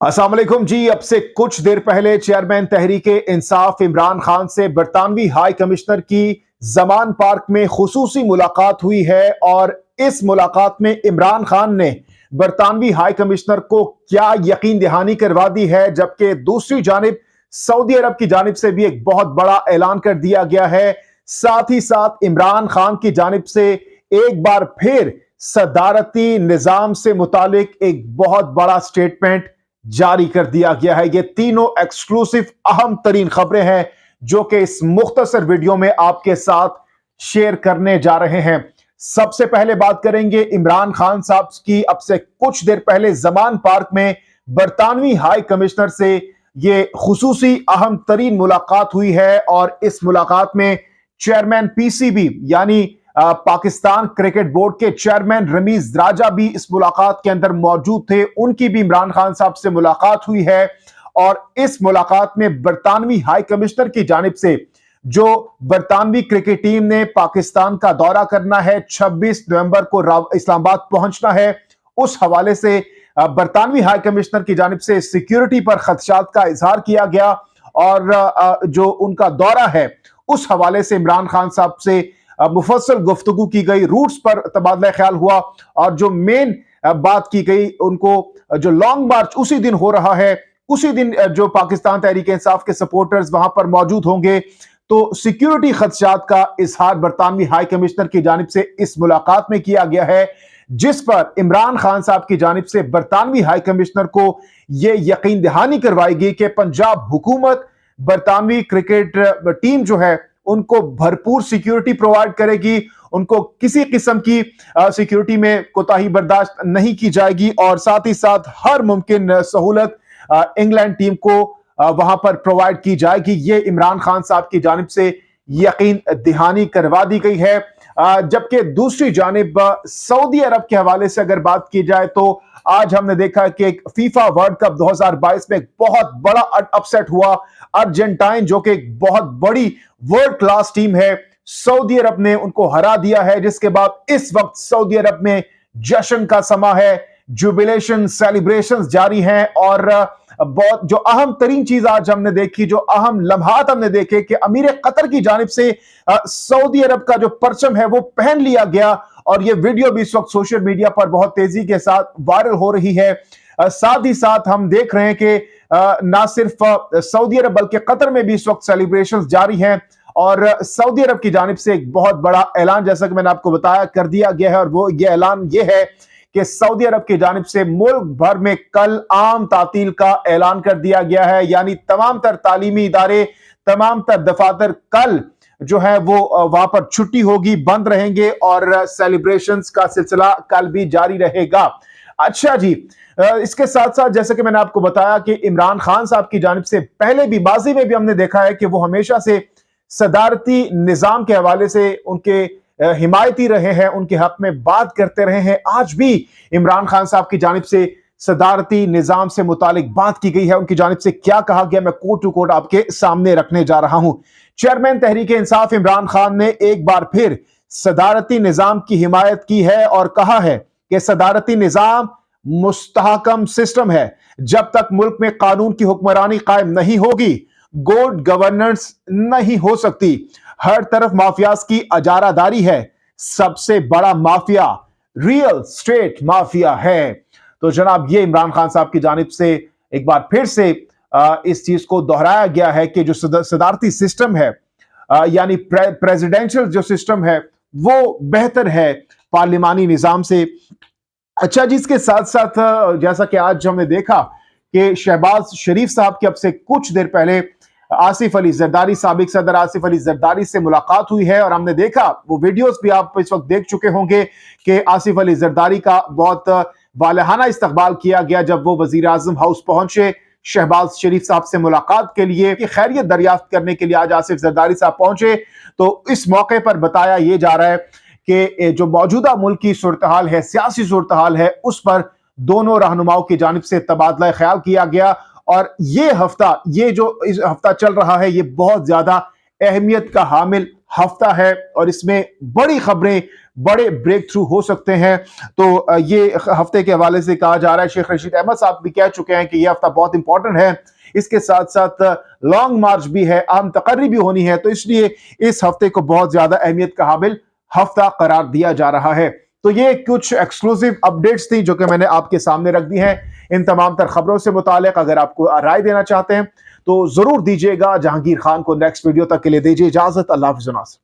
अस्सलाम वालेकुम जी। अब से कुछ देर पहले चेयरमैन तहरीके इंसाफ इमरान खान से बरतानवी हाई कमिश्नर की जमान पार्क में खुसूसी मुलाकात हुई है और इस मुलाकात में इमरान खान ने बरतानवी हाई कमिश्नर को क्या यकीन दहानी करवा दी है, जबकि दूसरी जानिब सऊदी अरब की जानिब से भी एक बहुत बड़ा ऐलान कर दिया गया है। साथ ही साथ इमरान खान की जानिब से एक बार फिर सदारती निजाम से मुतालिक एक बहुत बड़ा स्टेटमेंट जारी कर दिया गया है। ये तीनों एक्सक्लूसिव अहम तरीन खबरें हैं जो कि इस मुख्तसर वीडियो में आपके साथ शेयर करने जा रहे हैं। सबसे पहले बात करेंगे इमरान खान साहब की। अब से कुछ देर पहले जमान पार्क में बरतानवी हाई कमिश्नर से ये खुसूसी अहम तरीन मुलाकात हुई है और इस मुलाकात में चेयरमैन पीसीबी यानी पाकिस्तान क्रिकेट बोर्ड के चेयरमैन रमीज राजा भी इस मुलाकात के अंदर मौजूद थे। उनकी भी इमरान खान साहब से मुलाकात हुई है और इस मुलाकात में बरतानवी हाई कमिश्नर की जानिब से जो बरतानवी क्रिकेट टीम ने पाकिस्तान का दौरा करना है, 26 नवंबर को इस्लामाबाद पहुंचना है, उस हवाले से बरतानवी हाई कमिश्नर की जानिब से सिक्योरिटी पर खदशात का इजहार किया गया और जो उनका दौरा है उस हवाले से इमरान खान साहब से मुफस्सल गुफ्तगू की गई, रूट्स पर तबादला ख्याल हुआ और जो मेन बात की गई, उनको जो लॉन्ग मार्च उसी दिन हो रहा है, उसी दिन जो पाकिस्तान तहरीक इंसाफ के सपोर्टर्स वहां पर मौजूद होंगे, तो सिक्योरिटी खदशात का इजहार बरतानवी हाई कमिश्नर की जानिब से इस मुलाकात में किया गया है, जिस पर इमरान खान साहब की जानिब से बरतानवी हाई कमिश्नर को यह यकीन दहानी करवाएगी कि पंजाब हुकूमत बरतानवी क्रिकेट टीम जो है उनको भरपूर सिक्योरिटी प्रोवाइड करेगी, उनको किसी किस्म की सिक्योरिटी में कोताही बर्दाश्त नहीं की जाएगी और साथ ही साथ हर मुमकिन सहूलत इंग्लैंड टीम को वहां पर प्रोवाइड की जाएगी। ये इमरान खान साहब की जानिब से यकीन दहानी करवा दी गई है। जबकि दूसरी जानिब सऊदी अरब के हवाले से अगर बात की जाए तो आज हमने देखा कि एक फीफा वर्ल्ड कप 2022 में एक बहुत बड़ा अपसेट हुआ। अर्जेंटाइन जो कि एक बहुत बड़ी वर्ल्ड क्लास टीम है, सऊदी अरब ने उनको हरा दिया है, जिसके बाद इस वक्त सऊदी अरब में जश्न का समा है, जुबिलेशन सेलिब्रेशंस जारी हैं और बहुत जो अहम तरीन चीज आज हमने देखी, जो अहम लम्हात हमने देखे कि अमीर कतर की जानिब से सऊदी अरब का जो परचम है वो पहन लिया गया और ये वीडियो भी इस वक्त सोशल मीडिया पर बहुत तेजी के साथ वायरल हो रही है। साथ ही साथ हम देख रहे हैं कि ना सिर्फ सऊदी अरब बल्कि कतर में भी इस वक्त सेलिब्रेशंस जारी हैं और सऊदी अरब की जानिब से एक बहुत बड़ा ऐलान, जैसा कि मैंने आपको बताया, कर दिया गया है और वो ये ऐलान ये है कि सऊदी अरब की जानिब से मुल्क भर में कल आम तातील का ऐलान कर दिया गया है, यानी तमाम तर तालीमी इदारे, तमाम तर दफातर कल जो है वो वहां पर छुट्टी होगी, बंद रहेंगे और सेलिब्रेशंस का सिलसिला कल भी जारी रहेगा। अच्छा जी, इसके साथ साथ जैसे कि मैंने आपको बताया कि इमरान खान साहब की जानिब से पहले भी माजी में भी हमने देखा है कि वो हमेशा से सदारती निजाम के हवाले से उनके हिमायती रहे हैं, उनके हक में बात करते रहे हैं। आज भी इमरान खान साहब की जानिब से सदारती निजाम से मुतालिक बात की गई है। उनकी जानिब से क्या कहा गया, मैं कोट टू कोट आपके सामने रखने जा रहा हूं। चेयरमैन तहरीक इंसाफ इमरान खान ने एक बार फिर सदारती निजाम की हिमायत की है और कहा है कि सदारती निजाम मुस्तहकम सिस्टम है। जब तक मुल्क में कानून की हुक्मरानी कायम नहीं होगी, गुड गवर्नेंस नहीं हो सकती। हर तरफ माफियाज की अजारादारी है। सबसे बड़ा माफिया रियल स्टेट माफिया है। तो जनाब, ये इमरान खान साहब की जानिब से एक बार फिर से इस चीज को दोहराया गया है कि जो सदारती सिस्टम है यानी प्रेसिडेंशियल जो सिस्टम है वो बेहतर है पार्लिमानी निजाम से। अच्छा जी, इसके साथ साथ जैसा कि आज हमने देखा कि शहबाज शरीफ साहब की अब से कुछ देर पहले आसिफ अली जरदारी, साबिक सदर आसिफ अली जरदारी से मुलाकात हुई है और हमने देखा, वो वीडियोस भी आप इस वक्त देख चुके होंगे कि आसिफ अली जरदारी का बहुत वालहाना इस्तकबाल किया गया जब वो वजीर आजम हाउस पहुंचे शहबाज शरीफ साहब से मुलाकात के लिए, खैरियत दरियाफ्त करने के लिए आज आसिफ जरदारी साहब पहुंचे। तो इस मौके पर बताया यह जा रहा है कि जो मौजूदा मुल्क की सूरत हाल है, सियासी सूरत हाल है, उस पर दोनों रहनुमाओं की जानिब से तबादला ख्याल किया गया और ये हफ्ता, ये जो इस हफ्ता चल रहा है, ये बहुत ज्यादा अहमियत का हामिल हफ्ता है और इसमें बड़ी खबरें, बड़े ब्रेक थ्रू हो सकते हैं। तो ये हफ्ते के हवाले से कहा जा रहा है, शेख रशीद अहमद साहब भी कह चुके हैं कि यह हफ्ता बहुत इंपॉर्टेंट है, इसके साथ साथ लॉन्ग मार्च भी है, अहम तकर्री भी होनी है, तो इसलिए इस हफ्ते को बहुत ज्यादा अहमियत का हामिल हफ्ता करार दिया जा रहा है। तो ये कुछ एक्सक्लूसिव अपडेट्स थी जो कि मैंने आपके सामने रख दी हैं। इन तमाम तर खबरों से मुतालिक अगर आपको राय देना चाहते हैं तो जरूर दीजिएगा। जहांगीर खान को नेक्स्ट वीडियो तक के लिए दीजिए इजाजत। अल्लाह हाफिज़।